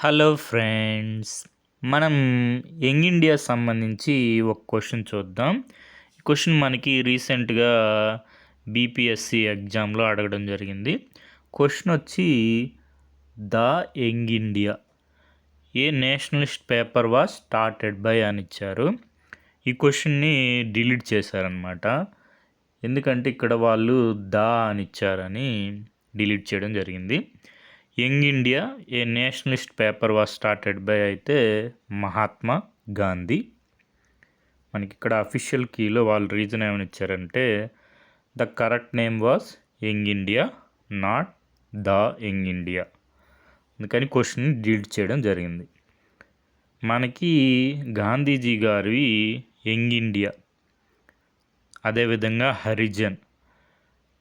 Hello friends. మనం young India సంబంధించి ఒక క్వశ్చన్ చూద్దాం. ఈ క్వశ్చన్ మనకి రీసెంట్గా బీపీఎస్సి ఎగ్జామ్లో అడగడం జరిగింది. క్వశ్చన్ వచ్చి the young India A Nationalist paper was started by అని ఇచ్చారు. ఈ క్వశ్చన్ని డిలీట్ చేశారనమాట. ఎందుకంటే ఇక్కడ వాళ్ళు ద అని ఇచ్చారని డిలీట్ చేయడం జరిగింది. Young India A Nationalist paper was started by అయితే మహాత్మా గాంధీ. మనకి ఇక్కడ అఫీషియల్ కీలో వాళ్ళు రీజన్ ఏమని ఇచ్చారంటే the correct name was young India, not the young India. అందుకని క్వశ్చన్ డిలీట్ చేయడం జరిగింది. మనకి గాంధీజీ గారి యంగ్ ఇండియా, అదేవిధంగా హరిజన్,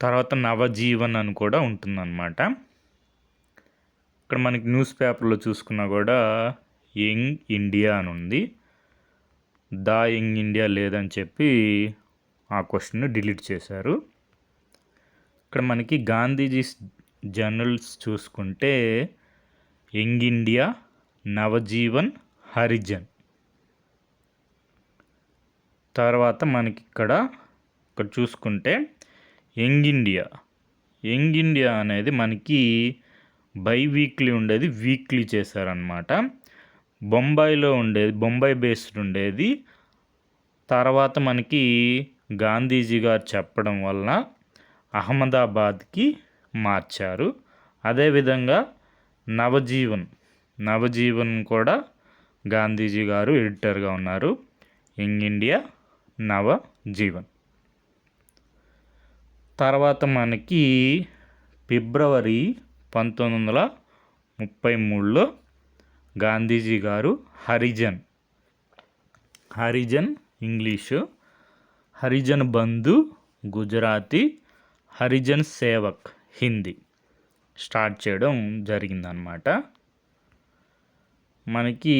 తర్వాత నవజీవన్ అని కూడా ఉంటుందన్నమాట. ఇక్కడ మనకి న్యూస్ పేపర్లో చూసుకున్నా కూడా యంగ్ ఇండియా అని ఉంది. ద యంగ్ ఇండియా లేదని చెప్పి ఆ క్వశ్చన్ డిలీట్ చేశారు. ఇక్కడ మనకి గాంధీజీ జర్నల్స్ చూసుకుంటే యంగ్ ఇండియా, నవజీవన్, హరిజన్. తర్వాత మనకి ఇక్కడ చూసుకుంటే యంగ్ ఇండియా అనేది మనకి బై వీక్లీ ఉండేది వీక్లీ చేశారనమాట. బొంబాయి బేస్డ్ ఉండేది. తర్వాత మనకి గాంధీజీ గారు చెప్పడం వల్ల అహ్మదాబాద్కి మార్చారు. అదేవిధంగా నవజీవన్ కూడా గాంధీజీ గారు ఎడిటర్గా ఉన్నారు. Young India, Navjivan. తర్వాత మనకి ఫిబ్రవరి 1933లో గాంధీజీ గారు హరిజన్ ఇంగ్లీషు, హరిజన్ బంధు గుజరాతీ, హరిజన్ సేవక్ హిందీ స్టార్ట్ చేయడం జరిగిందనమాట. మనకి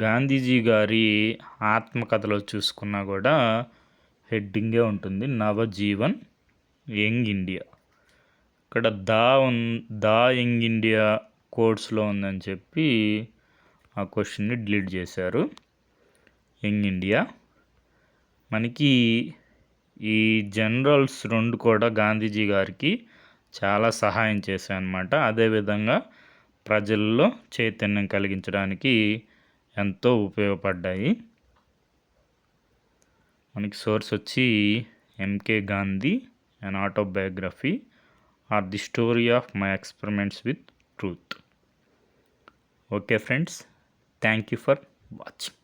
గాంధీజీ గారి ఆత్మకథలో చూసుకున్నా కూడా హెడ్డింగే ఉంటుంది నవజీవన్ యంగ్ ఇండియా. ఇక్కడ ద యంగ్ ఇండియా కోడ్స్లో ఉందని చెప్పి ఆ క్వశ్చన్ని డిలీట్ చేశారు. Young India. మనకి ఈ జనరల్స్ రెండు కూడా గాంధీజీ గారికి చాలా సహాయం చేశాయన్నమాట. అదేవిధంగా ప్రజల్లో చైతన్యం కలిగించడానికి ఎంతో ఉపయోగపడ్డాయి. మనకి సోర్స్ వచ్చి MK Gandhi an autobiography or the story of my experiments with truth. Okay friends, thank you for watching.